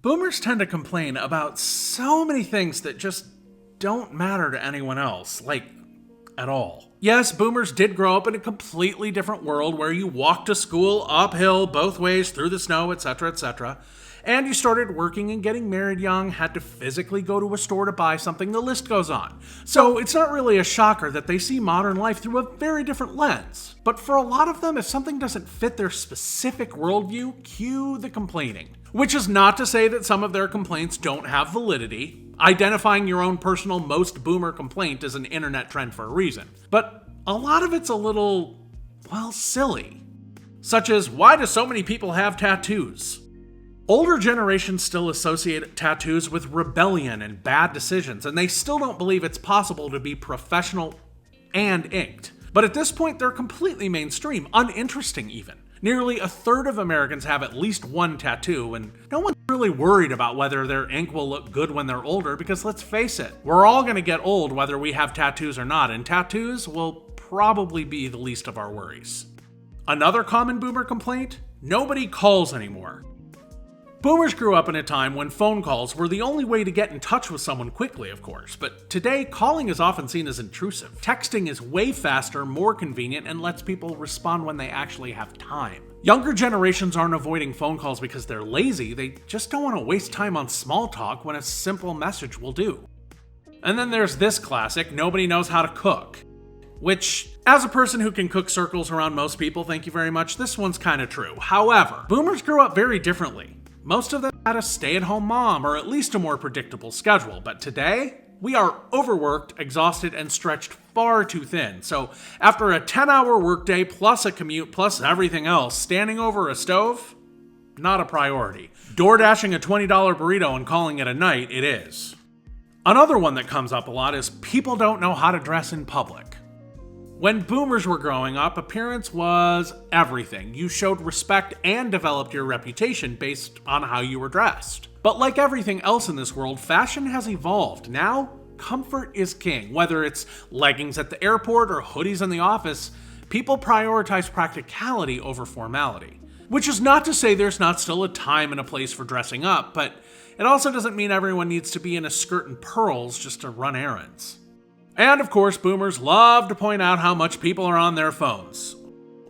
Boomers tend to complain about so many things that just don't matter to anyone else, like, at all. Yes, boomers did grow up in a completely different world where you walked to school uphill both ways through the snow, etc., etc. And you started working and getting married young, had to physically go to a store to buy something, the list goes on. So it's not really a shocker that they see modern life through a very different lens. But for a lot of them, if something doesn't fit their specific worldview, cue the complaining. Which is not to say that some of their complaints don't have validity. Identifying your own personal most boomer complaint is an internet trend for a reason. But a lot of it's a little, well, silly. Such as, why do so many people have tattoos? Older generations still associate tattoos with rebellion and bad decisions, and they still don't believe it's possible to be professional and inked. But at this point, they're completely mainstream, uninteresting even. Nearly a third of Americans have at least one tattoo, and no one's really worried about whether their ink will look good when they're older, because let's face it, we're all going to get old whether we have tattoos or not, and tattoos will probably be the least of our worries. Another common boomer complaint? Nobody calls anymore. Boomers grew up in a time when phone calls were the only way to get in touch with someone quickly, of course, but today calling is often seen as intrusive. Texting is way faster, more convenient, and lets people respond when they actually have time. Younger generations aren't avoiding phone calls because they're lazy, they just don't want to waste time on small talk when a simple message will do. And then there's this classic, nobody knows how to cook. Which, as a person who can cook circles around most people, thank you very much, this one's kind of true. However, boomers grew up very differently. Most of them had a stay-at-home mom, or at least a more predictable schedule, but today, we are overworked, exhausted, and stretched far too thin. So after a 10-hour workday, plus a commute, plus everything else, standing over a stove? Not a priority. Door-dashing a $20 burrito and calling it a night, it is. Another one that comes up a lot is people don't know how to dress in public. When boomers were growing up, appearance was everything. You showed respect and developed your reputation based on how you were dressed. But like everything else in this world, fashion has evolved. Now, comfort is king. Whether it's leggings at the airport or hoodies in the office, people prioritize practicality over formality. Which is not to say there's not still a time and a place for dressing up, but it also doesn't mean everyone needs to be in a skirt and pearls just to run errands. And of course, boomers love to point out how much people are on their phones.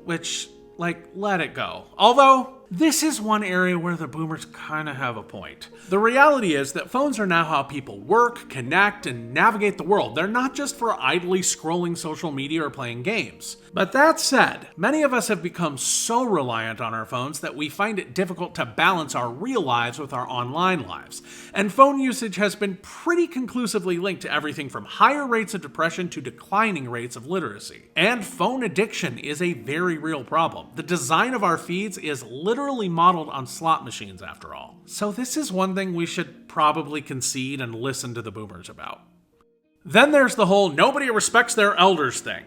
Which, let it go. Although, this is one area where the boomers kind of have a point. The reality is that phones are now how people work, connect, and navigate the world. They're not just for idly scrolling social media or playing games. But that said, many of us have become so reliant on our phones that we find it difficult to balance our real lives with our online lives. And phone usage has been pretty conclusively linked to everything from higher rates of depression to declining rates of literacy. And phone addiction is a very real problem. The design of our feeds is literally modeled on slot machines after all. So this is one thing we should probably concede and listen to the boomers about. Then there's the whole nobody respects their elders thing.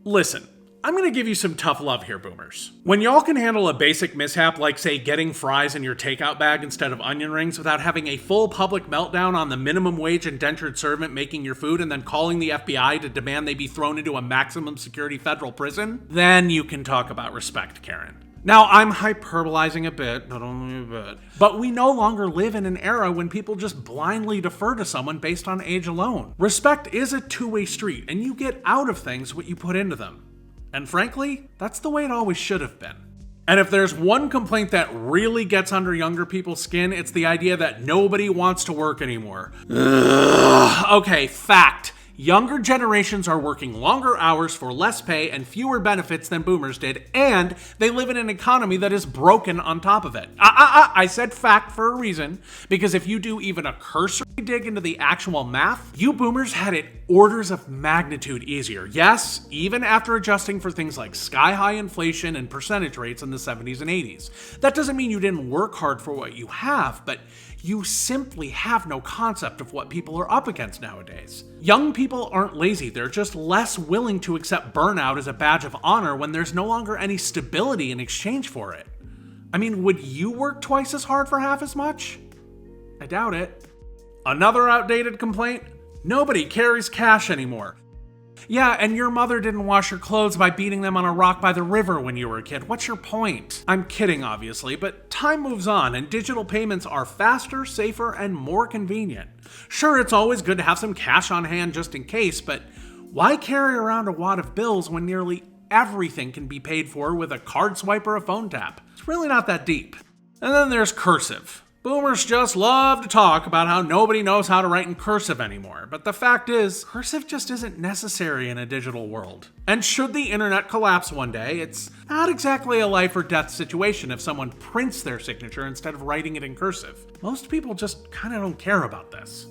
Listen, I'm gonna give you some tough love here, boomers. When y'all can handle a basic mishap like, say, getting fries in your takeout bag instead of onion rings without having a full public meltdown on the minimum wage indentured servant making your food and then calling the FBI to demand they be thrown into a maximum security federal prison, then you can talk about respect, Karen. Now, I'm hyperbolizing a bit, but only a bit. But we no longer live in an era when people just blindly defer to someone based on age alone. Respect is a two-way street, and you get out of things what you put into them. And frankly, that's the way it always should have been. And if there's one complaint that really gets under younger people's skin, it's the idea that nobody wants to work anymore. Okay, fact. Younger generations are working longer hours for less pay and fewer benefits than boomers did, and they live in an economy that is broken on top of it. I said fact for a reason, because if you do even a cursory dig into the actual math, you boomers had it orders of magnitude easier. Yes, even after adjusting for things like sky-high inflation and percentage rates in the 70s and 80s. That doesn't mean you didn't work hard for what you have, but you simply have no concept of what people are up against nowadays. Young people aren't lazy, they're just less willing to accept burnout as a badge of honor when there's no longer any stability in exchange for it. I mean, would you work twice as hard for half as much? I doubt it. Another outdated complaint? Nobody carries cash anymore. Yeah, and your mother didn't wash your clothes by beating them on a rock by the river when you were a kid. What's your point? I'm kidding, obviously, but time moves on and digital payments are faster, safer, and more convenient. Sure, it's always good to have some cash on hand just in case, but why carry around a wad of bills when nearly everything can be paid for with a card swipe or a phone tap? It's really not that deep. And then there's cursive. Boomers just love to talk about how nobody knows how to write in cursive anymore, but the fact is, cursive just isn't necessary in a digital world. And should the internet collapse one day, it's not exactly a life or death situation if someone prints their signature instead of writing it in cursive. Most people just kinda don't care about this.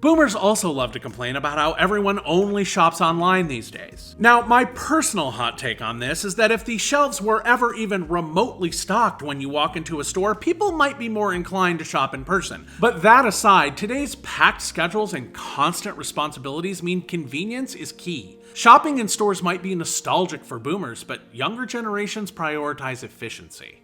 Boomers also love to complain about how everyone only shops online these days. Now, my personal hot take on this is that if the shelves were ever even remotely stocked when you walk into a store, people might be more inclined to shop in person. But that aside, today's packed schedules and constant responsibilities mean convenience is key. Shopping in stores might be nostalgic for boomers, but younger generations prioritize efficiency.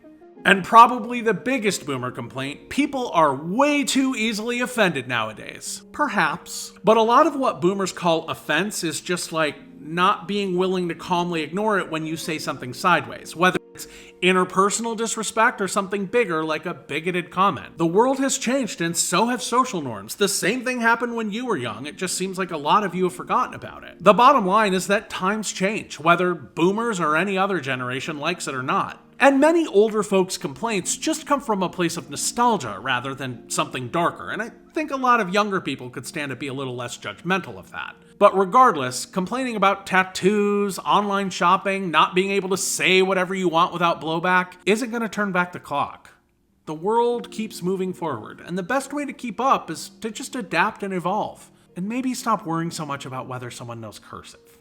And probably the biggest boomer complaint, people are way too easily offended nowadays. Perhaps. But a lot of what boomers call offense is just like not being willing to calmly ignore it when you say something sideways, whether it's interpersonal disrespect or something bigger like a bigoted comment. The world has changed and so have social norms. The same thing happened when you were young. It just seems like a lot of you have forgotten about it. The bottom line is that times change, whether boomers or any other generation likes it or not. And many older folks' complaints just come from a place of nostalgia rather than something darker, and I think a lot of younger people could stand to be a little less judgmental of that. But regardless, complaining about tattoos, online shopping, not being able to say whatever you want without blowback isn't going to turn back the clock. The world keeps moving forward, and the best way to keep up is to just adapt and evolve, and maybe stop worrying so much about whether someone knows cursive.